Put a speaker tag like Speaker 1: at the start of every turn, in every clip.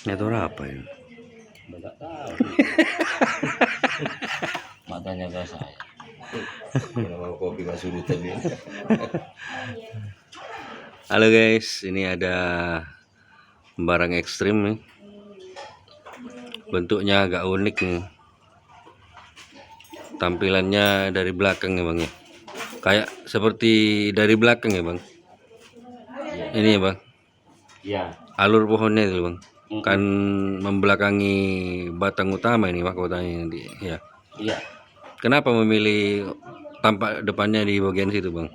Speaker 1: Nggak apa ya?
Speaker 2: Nggak tahu. Matanya ke saya. Kalau mau kopi masuk dulu tadi.
Speaker 1: Halo guys, ini ada barang ekstrim nih. Bentuknya agak unik nih. Tampilannya dari belakang ya bang ya. Kayak seperti dari belakang ya bang.
Speaker 2: Iya.
Speaker 1: Ini ya bang.
Speaker 2: Iya.
Speaker 1: Alur pohonnya itu bang. Kan membelakangi batang utama ini mahkotanya nanti ya.
Speaker 2: Iya.
Speaker 1: Kenapa memilih tampak depannya di bagian situ bang?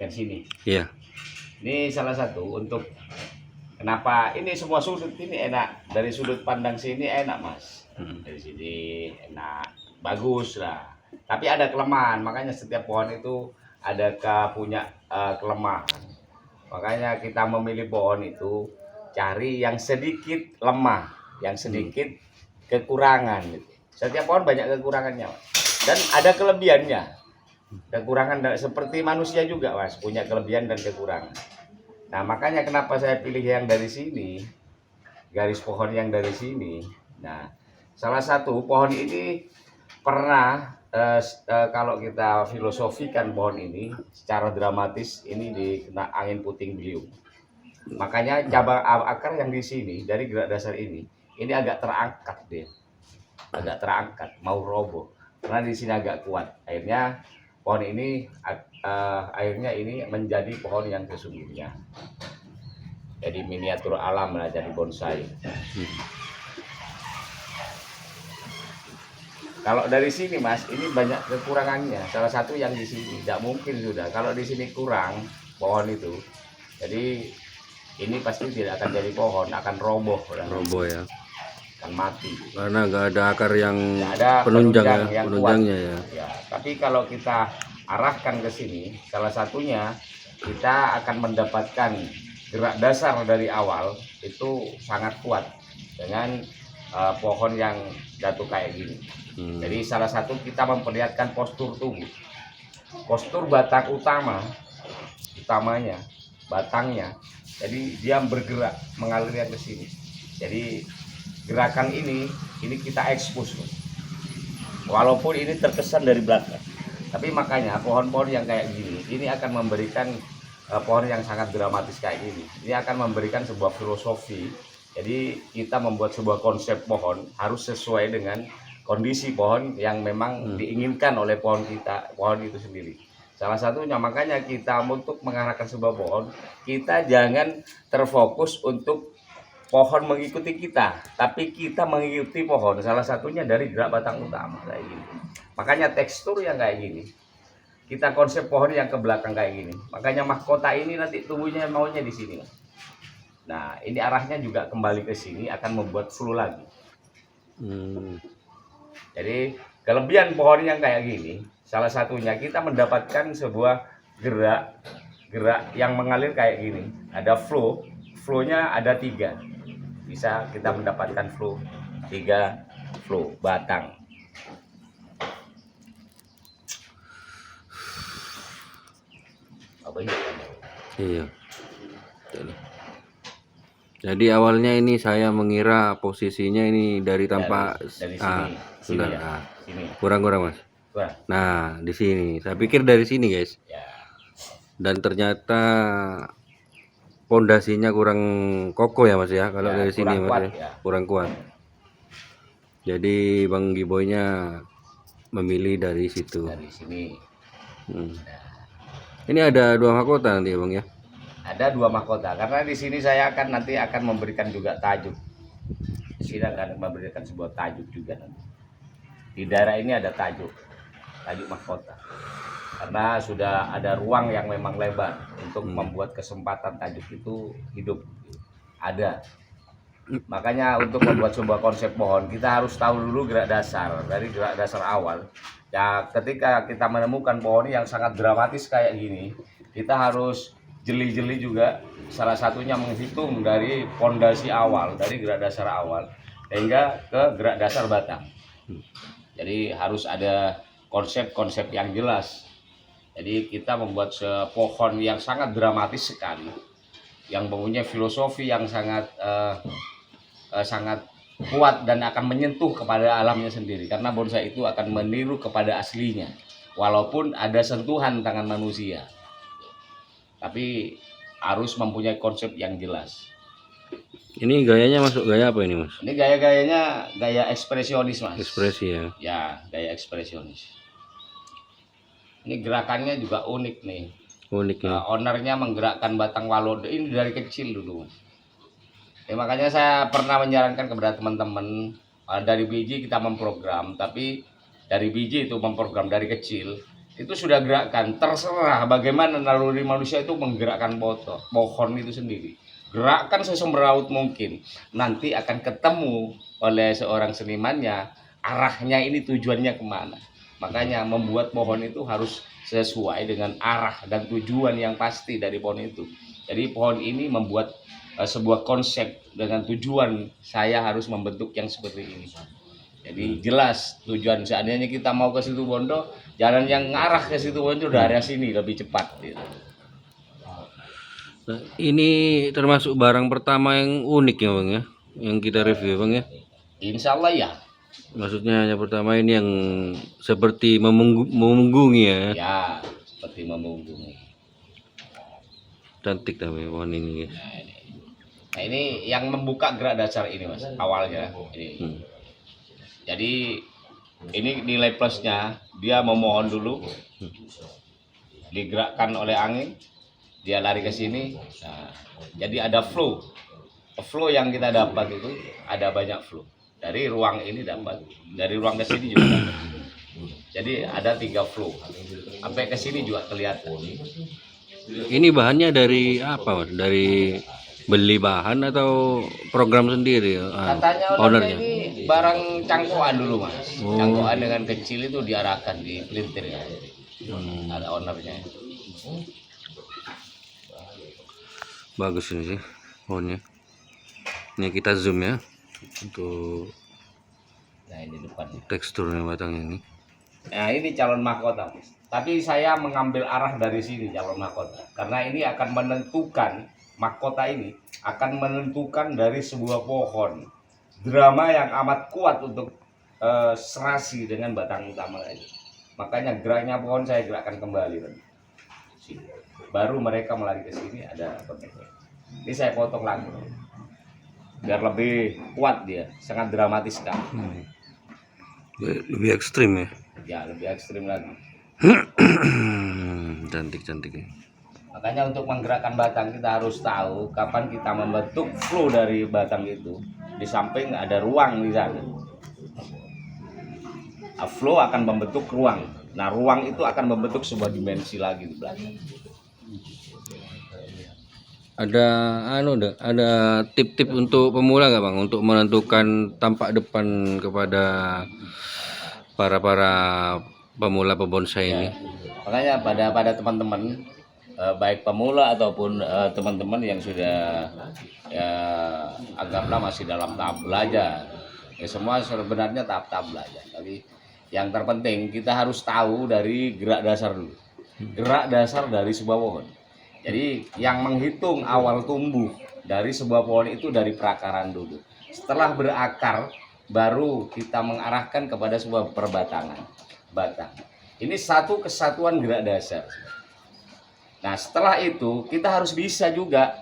Speaker 2: Dari sini.
Speaker 1: Iya.
Speaker 2: Ini salah satu untuk kenapa ini semua sudut ini enak. Dari sudut pandang sini enak mas. Dari sini enak, bagus lah. Tapi ada kelemahan, makanya setiap pohon itu ada punya kelemahan. Makanya kita memilih pohon itu cari yang sedikit lemah, yang sedikit kekurangan. Gitu. Setiap pohon banyak kekurangannya, mas. Dan ada kelebihannya. Kekurangan seperti manusia juga, mas, punya kelebihan dan kekurangan. Nah, makanya kenapa saya pilih yang dari sini, garis pohon yang dari sini. Nah, salah satu pohon ini pernah kalau kita filosofikan pohon ini secara dramatis ini dikena angin puting beliung. Makanya cabang akar yang di sini dari gerak dasar ini agak terangkat dia, agak terangkat mau roboh karena di sini agak kuat. Akhirnya pohon ini akhirnya ini menjadi pohon yang sesungguhnya. Jadi miniatur alam lah, jadi bonsai. Kalau dari sini mas, ini banyak kekurangannya. Salah satu yang di sini, tidak mungkin sudah. Kalau di sini kurang pohon itu, jadi ini pasti tidak akan jadi pohon, akan roboh.
Speaker 1: Roboh ya.
Speaker 2: Akan mati.
Speaker 1: Karena nggak ada akar yang
Speaker 2: ada
Speaker 1: penunjang ya,
Speaker 2: yang
Speaker 1: penunjangnya
Speaker 2: kuat.
Speaker 1: ya.
Speaker 2: Tapi kalau kita arahkan ke sini, salah satunya kita akan mendapatkan gerak dasar dari awal itu sangat kuat dengan pohon yang jatuh kayak gini. Jadi salah satu kita memperlihatkan postur tubuh, postur batang utamanya, batangnya. Jadi dia bergerak mengalir ke sini. Jadi gerakan ini kita ekspos, walaupun ini terkesan dari belakang. Tapi makanya pohon-pohon yang kayak gini, ini akan memberikan pohon yang sangat dramatis kayak gini. Ini akan memberikan sebuah filosofi. Jadi kita membuat sebuah konsep pohon harus sesuai dengan kondisi pohon yang memang diinginkan oleh pohon itu sendiri. Salah satunya makanya kita untuk mengarahkan sebuah pohon, kita jangan terfokus untuk pohon mengikuti kita, tapi kita mengikuti pohon. Salah satunya dari gerak batang utama kayak gini. Makanya tekstur yang kayak gini. Kita konsep pohon yang ke belakang kayak gini. Makanya mahkota ini nanti tumbuhnya maunya di sini. Nah, ini arahnya juga kembali ke sini akan membuat flu lagi. Jadi kelebihan pohon yang kayak gini, salah satunya kita mendapatkan sebuah gerak yang mengalir kayak gini. Ada flow-nya ada 3. Bisa kita mendapatkan flow 3 flow batang. Apa ini?
Speaker 1: Iya. Jadi awalnya ini saya mengira posisinya ini dari tampak
Speaker 2: dari sini, sini, ya. Sini.
Speaker 1: Kurang mas.
Speaker 2: Kurang.
Speaker 1: Nah di sini, saya pikir dari sini guys.
Speaker 2: Ya.
Speaker 1: Dan ternyata pondasinya kurang kokoh ya mas ya. Kalau dari sini mas
Speaker 2: kuat,
Speaker 1: ya. Kurang kuat. Jadi Bang Giboynya memilih dari situ.
Speaker 2: Dari sini.
Speaker 1: Ini ada 2 mahkota nanti ya bang ya.
Speaker 2: Ada 2 mahkota karena di sini saya nanti akan memberikan juga tajuk. Di sini akan memberikan sebuah tajuk juga nanti. Di daerah ini ada tajuk mahkota. Karena sudah ada ruang yang memang lebar untuk membuat kesempatan tajuk itu hidup. Ada. Makanya untuk membuat sebuah konsep pohon kita harus tahu dulu gerak dasar, dari gerak dasar awal. Ya, ketika kita menemukan pohon yang sangat dramatis kayak gini, kita harus jeli-jeli juga, salah satunya menghitung dari pondasi awal, dari gerak dasar awal hingga ke gerak dasar batang. Jadi harus ada konsep-konsep yang jelas. Jadi kita membuat pohon yang sangat dramatis sekali, yang mempunyai filosofi yang sangat sangat kuat dan akan menyentuh kepada alamnya sendiri, karena bonsai itu akan meniru kepada aslinya walaupun ada sentuhan tangan manusia, tapi harus mempunyai konsep yang jelas.
Speaker 1: Ini gayanya masuk gaya apa ini, Mas?
Speaker 2: Ini gaya-gayanya gaya ekspresionis, Mas.
Speaker 1: Ekspresi ya.
Speaker 2: Ya, gaya ekspresionis. Ini gerakannya juga unik nih.
Speaker 1: Unik ya.
Speaker 2: Ownernya menggerakkan batang walode ini dari kecil dulu, Mas. Ya, makanya saya pernah menyarankan kepada teman-teman, dari biji kita memprogram, tapi dari biji itu memprogram dari kecil itu sudah gerakan, terserah bagaimana naluri manusia itu menggerakkan pohon itu sendiri. Gerakkan sesemrawut mungkin, nanti akan ketemu oleh seorang senimannya arahnya ini tujuannya kemana. Makanya membuat pohon itu harus sesuai dengan arah dan tujuan yang pasti dari pohon itu. Jadi pohon ini membuat sebuah konsep dengan tujuan saya harus membentuk yang seperti ini. Jadi jelas tujuan, seandainya kita mau ke situ Bondo, jalan yang ngarah ke situ Bondo dari sini lebih cepat gitu.
Speaker 1: Nah, ini termasuk barang pertama yang unik ya Bang ya, yang kita review Bang ya.
Speaker 2: Insya Allah ya.
Speaker 1: Maksudnya yang pertama ini yang seperti memunggungi ya.
Speaker 2: Ya, seperti memunggungi.
Speaker 1: Cantik tapi pohon ini guys.
Speaker 2: Nah ini yang membuka gerak dasar ini Mas, awalnya ini. Jadi ini nilai plusnya, dia memohon dulu, digerakkan oleh angin, dia lari ke sini. Nah, jadi ada flow yang kita dapat itu ada banyak flow. Dari ruang ini dapat, dari ruang ke sini juga dapat. Jadi ada 3 flow. Sampai ke sini juga kelihatan.
Speaker 1: Ini bahannya dari apa Mas? Dari beli bahan atau program sendiri?
Speaker 2: Katanya ownernya ini barang cangkokan dulu Mas. Cangkokan dengan kecil itu diarahkan di pelintir ya. Ada ownernya.
Speaker 1: Bagus ini sih pohonnya. Ini kita zoom ya untuk
Speaker 2: Nah ini depannya.
Speaker 1: teksturnya batangnya ini.
Speaker 2: Nah ini calon mahkota Mas. Tapi saya mengambil arah dari sini calon mahkota, karena ini akan menentukan, mahkota ini akan menentukan dari sebuah pohon drama yang amat kuat untuk serasi dengan batang utama ini. Makanya geraknya pohon saya gerakkan kembali tadi. Baru mereka melari ke sini ada konteksnya. Ini saya potong lagi biar lebih kuat, dia sangat dramatis sekali.
Speaker 1: Lebih ekstrim ya.
Speaker 2: Ya lebih ekstrim lagi.
Speaker 1: Cantik-cantik.
Speaker 2: Makanya untuk menggerakkan batang kita harus tahu kapan kita membentuk flow dari batang itu. Di samping ada ruang di sana. Flow akan membentuk ruang. Nah ruang itu akan membentuk sebuah dimensi lagi di belakang.
Speaker 1: Ada tip-tip untuk pemula nggak Bang untuk menentukan tampak depan kepada para pemula pebonsai ini?
Speaker 2: Makanya pada teman-teman baik pemula ataupun teman-teman yang sudah ya anggaplah masih dalam tahap belajar, ya semua sebenarnya tahap-tahap belajar, tapi yang terpenting kita harus tahu dari gerak dasar dulu, gerak dasar dari sebuah pohon. Jadi yang menghitung awal tumbuh dari sebuah pohon itu dari perakaran dulu. Setelah berakar baru kita mengarahkan kepada sebuah perbatangan batang. Ini satu kesatuan gerak dasar. Nah setelah itu kita harus bisa juga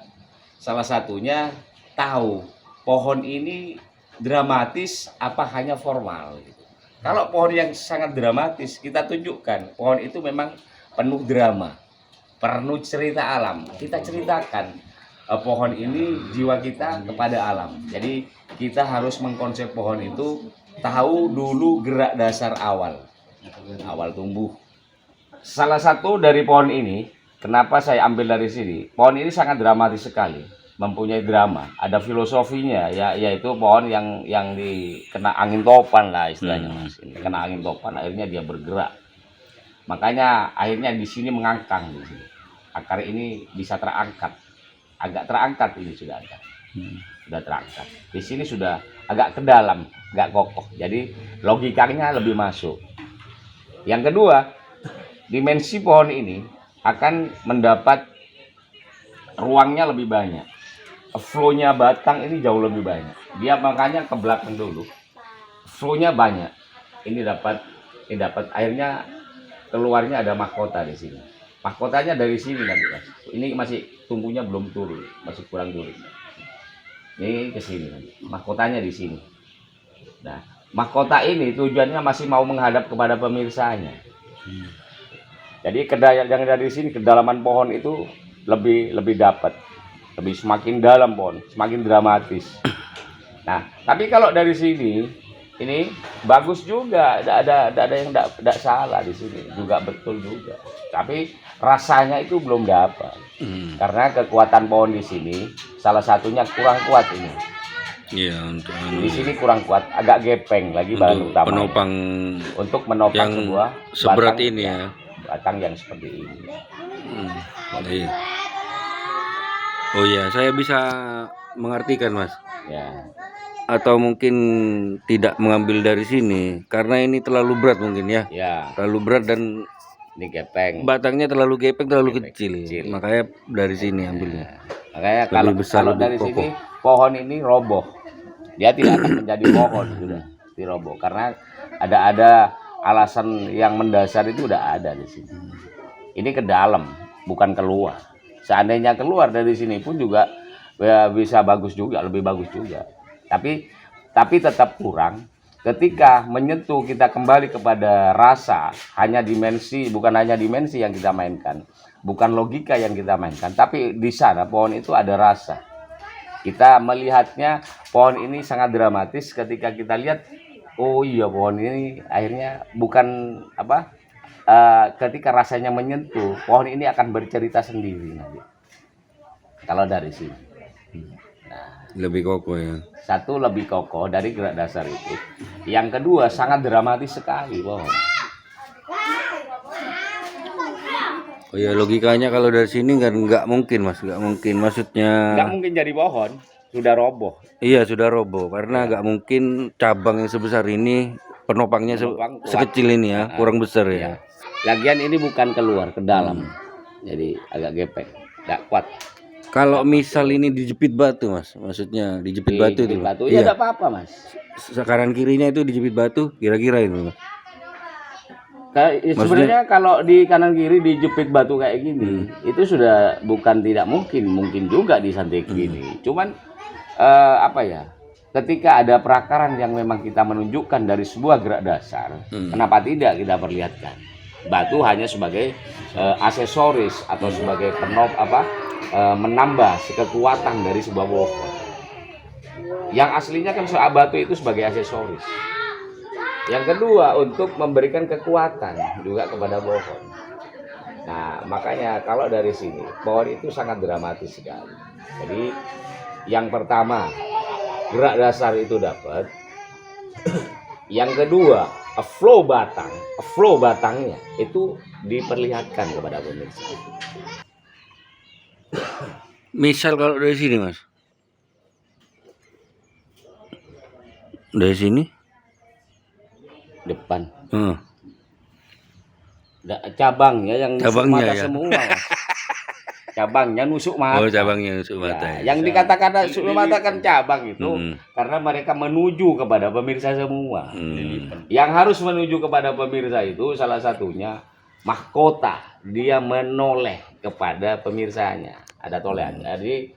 Speaker 2: salah satunya tahu pohon ini dramatis apa hanya formal gitu. Kalau pohon yang sangat dramatis kita tunjukkan pohon itu memang penuh drama, penuh cerita alam. Kita ceritakan pohon ini jiwa kita kepada alam. Jadi kita harus mengkonsep pohon itu tahu dulu gerak dasar awal tumbuh. Salah satu dari pohon ini, kenapa saya ambil dari sini? Pohon ini sangat dramatis sekali, mempunyai drama, ada filosofinya, yaitu pohon yang dikena angin topan lah istilahnya Mas. Ini kena angin topan, akhirnya dia bergerak. Makanya akhirnya di sini mengangkang di sini. Akar ini bisa terangkat, agak terangkat ini sudah ada, sudah terangkat. Di sini sudah agak ke dalam, agak kokoh. Jadi logikanya lebih masuk. Yang kedua, dimensi pohon ini akan mendapat ruangnya lebih banyak. flow-nya batang ini jauh lebih banyak. Dia makanya ke belakang dulu. Flow-nya banyak. Ini dapat akhirnya keluarnya ada mahkota di sini. Mahkotanya dari sini nanti Mas. Ini masih tumbuhnya belum turun, masih kurang turun. Ini ke sini nanti. Mahkotanya di sini. Nah, mahkota ini tujuannya masih mau menghadap kepada pemirsanya. Jadi yang dari sini kedalaman pohon itu lebih dapat, lebih semakin dalam pohon, semakin dramatis. Nah, tapi kalau dari sini ini bagus juga, ada yang tidak salah di sini, juga betul juga. Tapi rasanya itu belum dapat, karena kekuatan pohon di sini salah satunya kurang kuat ini.
Speaker 1: Iya, untuk
Speaker 2: Di sini kurang kuat, agak gepeng lagi bahan utama.
Speaker 1: penopang
Speaker 2: Untuk menopang
Speaker 1: yang
Speaker 2: sebuah
Speaker 1: seberat
Speaker 2: batang,
Speaker 1: ini ya.
Speaker 2: batang yang seperti ini.
Speaker 1: Iya. Oh iya, saya bisa mengartikan Mas.
Speaker 2: Ya,
Speaker 1: Atau mungkin tidak mengambil dari sini karena ini terlalu berat mungkin ya.
Speaker 2: ya,
Speaker 1: Terlalu berat dan
Speaker 2: ini gepeng.
Speaker 1: batangnya terlalu gepeng, terlalu kecil.
Speaker 2: kecil.
Speaker 1: Makanya dari sini ambilnya.
Speaker 2: Makanya
Speaker 1: Lebih besar,
Speaker 2: kalau
Speaker 1: lebih
Speaker 2: dari
Speaker 1: kokoh.
Speaker 2: sini pohon ini roboh, dia tidak akan menjadi pohon sudah diroboh karena ada alasan yang mendasar itu udah ada di sini. Ini ke dalam, bukan keluar. Seandainya keluar dari sini pun juga ya, bisa bagus juga, lebih bagus juga. Tapi tetap kurang. Ketika menyentuh kita kembali kepada rasa, bukan hanya dimensi yang kita mainkan, bukan logika yang kita mainkan, tapi di sana pohon itu ada rasa. Kita melihatnya pohon ini sangat dramatis ketika kita lihat, oh iya pohon ini akhirnya bukan ketika rasanya menyentuh, pohon ini akan bercerita sendiri nanti. Kalau dari sini.
Speaker 1: Lebih kokoh ya.
Speaker 2: Satu, lebih kokoh dari gerak dasar itu. Yang kedua, sangat dramatis sekali pohon.
Speaker 1: Oh ya, logikanya kalau dari sini kan nggak mungkin Mas, nggak mungkin. Maksudnya
Speaker 2: Nggak mungkin jadi pohon, sudah roboh.
Speaker 1: iya sudah roboh karena nggak mungkin cabang yang sebesar ini penopangnya
Speaker 2: Penopang kuat.
Speaker 1: sekecil ini ya, kurang besar ya.
Speaker 2: Lagian ini bukan keluar ke dalam, jadi agak gepeng, nggak kuat.
Speaker 1: Kalau misal ini dijepit batu Mas, maksudnya dijepit batu itu.
Speaker 2: Batu ya
Speaker 1: Iya.
Speaker 2: tidak apa-apa Mas.
Speaker 1: Kanan kirinya itu dijepit batu, kira-kira itu Mas.
Speaker 2: Sebenarnya kalau di kanan kiri dijepit batu kayak gini, itu sudah bukan tidak mungkin juga disantik gini. Cuman ketika ada perakaran yang memang kita menunjukkan dari sebuah gerak dasar, kenapa tidak kita perlihatkan? Batu hanya sebagai aksesoris atau sebagai menambah kekuatan dari sebuah pohon. Yang aslinya kan batu itu sebagai aksesoris. Yang kedua, untuk memberikan kekuatan juga kepada pohon. Nah, makanya kalau dari sini, pohon itu sangat dramatis sekali. Jadi, yang pertama, gerak dasar itu dapat. Yang kedua, flow batangnya itu diperlihatkan kepada pemirsa.
Speaker 1: Misal kalau dari sini Mas. Dari sini?
Speaker 2: Depan.
Speaker 1: Cabangnya
Speaker 2: Cabangnya yang nusuk mata
Speaker 1: ya.
Speaker 2: semua. Mas. Cabangnya nusuk mata.
Speaker 1: Oh, cabangnya nusuk mata.
Speaker 2: Ya, yang dikatakan nusuk mata kan cabang itu karena mereka menuju kepada pemirsa semua. Yang harus menuju kepada pemirsa itu salah satunya mahkota. Dia menoleh kepada pemirsanya. Ada tolehan. Jadi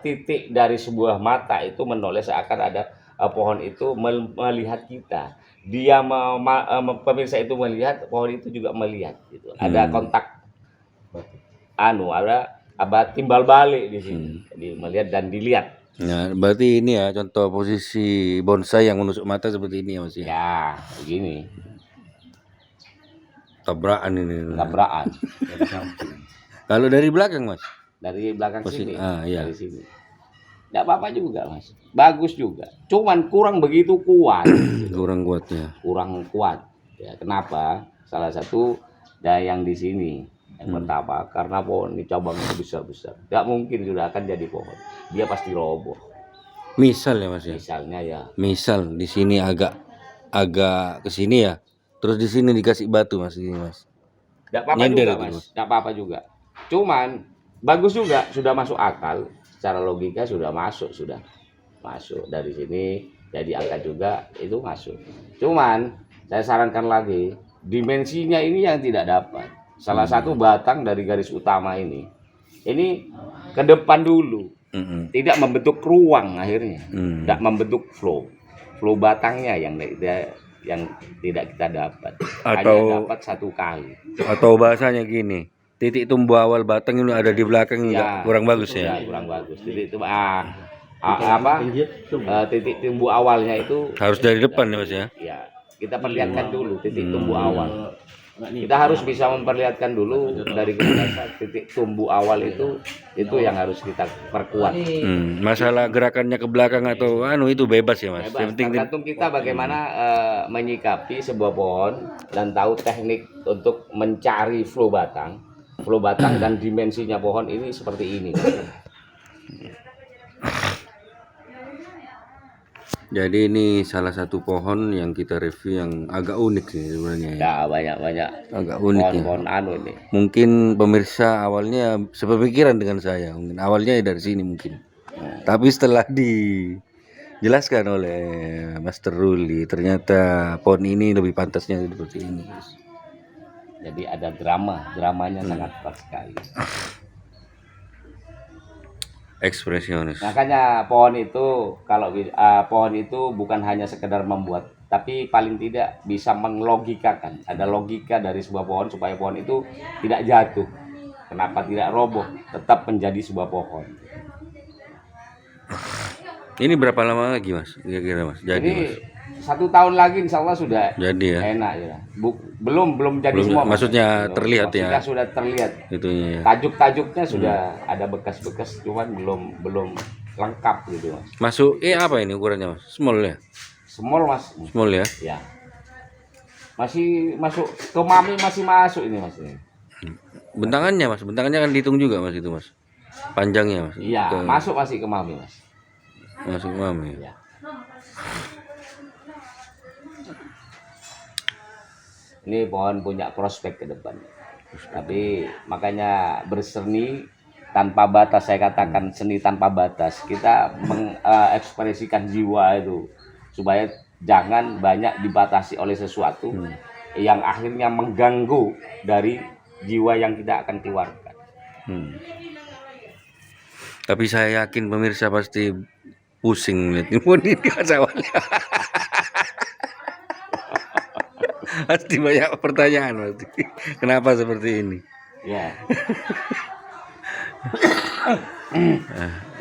Speaker 2: titik dari sebuah mata itu menoleh seakan ada pohon itu melihat kita. Dia pemirsa itu melihat, pohon itu juga melihat gitu. Ada kontak ada timbal balik di sini. Jadi melihat dan dilihat.
Speaker 1: Nah, berarti ini ya contoh posisi bonsai yang menusuk mata seperti ini ya Mas ya.
Speaker 2: Ya, begini.
Speaker 1: Tabrakan ini.
Speaker 2: Tabrakan.
Speaker 1: Kalau dari belakang Mas?
Speaker 2: Dari belakang sini.
Speaker 1: Iya.
Speaker 2: Dari sini. Tidak apa-apa juga Mas. Bagus juga. Cuman kurang begitu kuat.
Speaker 1: Kurang kuat ya.
Speaker 2: Kurang kuat. Ya, kenapa? Salah satu yang di sini. Yang pertama, karena pohon ini cabangnya besar-besar. Tidak mungkin sudah akan jadi pohon. Dia pasti roboh.
Speaker 1: Misal ya Mas ya.
Speaker 2: Misalnya ya.
Speaker 1: Misal di sini agak ke sini ya. Terus di sini dikasih batu Mas ini Mas.
Speaker 2: Tidak apa-apa juga Mas. Tidak apa-apa juga. Cuman bagus juga sudah masuk akal. secara logika sudah masuk dari sini, jadi angka juga itu masuk. Cuman saya sarankan lagi, dimensinya ini yang tidak dapat. Salah satu batang dari garis utama ini ke depan dulu, tidak membentuk ruang, akhirnya tidak membentuk flow batangnya yang tidak kita dapat, hanya dapat satu kali.
Speaker 1: Atau bahasanya gini, titik tumbuh awal batang ini ada di belakang,
Speaker 2: Ya,
Speaker 1: kurang bagus ya.
Speaker 2: Kurang bagus. Titik titik tumbuh awalnya itu
Speaker 1: Harus dari depan ya Mas ya.
Speaker 2: ya, kita perlihatkan dulu titik tumbuh awal. Kita harus bisa memperlihatkan dulu dari dasar titik tumbuh awal itu yang harus kita perkuat.
Speaker 1: Masalah gerakannya ke belakang atau itu bebas ya Mas. Yang penting
Speaker 2: tergantung kita bagaimana menyikapi sebuah pohon dan tahu teknik untuk mencari flow batang dan dimensinya pohon ini seperti ini.
Speaker 1: Jadi ini salah satu pohon yang kita review yang agak unik sih sebenarnya ya.
Speaker 2: Ya, banyak
Speaker 1: Agak unik ya.
Speaker 2: pohon ini.
Speaker 1: Mungkin pemirsa awalnya sepemikiran dengan saya. Mungkin awalnya dari sini mungkin. Tapi setelah dijelaskan oleh Master Ruli, ternyata pohon ini lebih pantasnya seperti ini.
Speaker 2: Jadi ada dramanya sangat kuat sekali.
Speaker 1: Ekspresionis.
Speaker 2: Makanya pohon itu pohon itu bukan hanya sekedar membuat, tapi paling tidak bisa menglogikakan. Ada logika dari sebuah pohon supaya pohon itu tidak jatuh. Kenapa tidak roboh, tetap menjadi sebuah pohon.
Speaker 1: Ini berapa lama lagi Mas? Kira-kira Mas. Jadi
Speaker 2: Ini
Speaker 1: Mas.
Speaker 2: 1 tahun lagi insya Allah sudah
Speaker 1: Jadi ya.
Speaker 2: enak ya. Belum jadi
Speaker 1: Belum,
Speaker 2: semua.
Speaker 1: maksudnya terlihat ya.
Speaker 2: Sudah terlihat.
Speaker 1: Itunya ya.
Speaker 2: Tajuk-tajuknya sudah ada bekas-bekas, cuman belum lengkap gitu Mas.
Speaker 1: Masuk apa ini ukurannya Mas? Small ya?
Speaker 2: Small Mas.
Speaker 1: Small ya.
Speaker 2: Ya. Masih masuk ke mami, masih masuk ini Mas ini.
Speaker 1: Bentangannya Mas, bentangannya kan dihitung juga Mas itu Mas. Panjangnya Mas.
Speaker 2: Iya, masih ke mami Mas.
Speaker 1: Masuk mami.
Speaker 2: Ya. Ini pohon punya prospek ke depan. Tapi makanya berseni tanpa batas, saya katakan seni tanpa batas. Kita mengekspresikan jiwa itu supaya jangan banyak dibatasi oleh sesuatu yang akhirnya mengganggu dari jiwa yang kita akan keluarkan.
Speaker 1: Tapi saya yakin pemirsa pasti pusing lihat ini awalnya. Pasti banyak pertanyaan pasti. Kenapa seperti ini?
Speaker 2: Ya.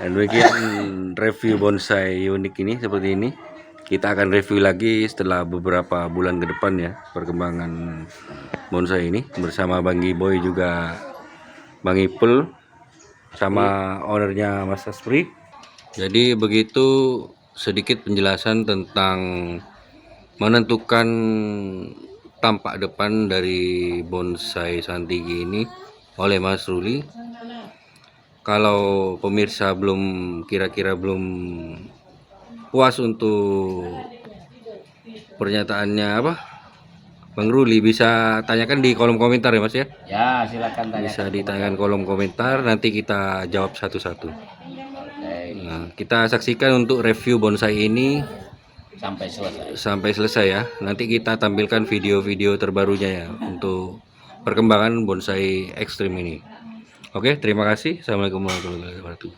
Speaker 1: Demikian review bonsai unik ini seperti ini. Kita akan review lagi setelah beberapa bulan ke depan ya perkembangan bonsai ini bersama Bang Giboy juga Bang Ipul sama ownernya Mas Aspri. Jadi begitu sedikit penjelasan tentang menentukan tampak depan dari bonsai Santigi ini oleh Mas Ruli. Kalau pemirsa kira-kira belum puas untuk pernyataannya Bang Ruli, bisa tanyakan di kolom komentar ya Mas ya.
Speaker 2: Ya, silakan tanyakan.
Speaker 1: Bisa ditanyakan kolom komentar, nanti kita jawab satu-satu. Nah, kita saksikan untuk review bonsai ini sampai selesai ya. Nanti kita tampilkan video-video terbarunya ya untuk perkembangan bonsai ekstrim ini. Oke, terima kasih. Assalamualaikum warahmatullahi wabarakatuh.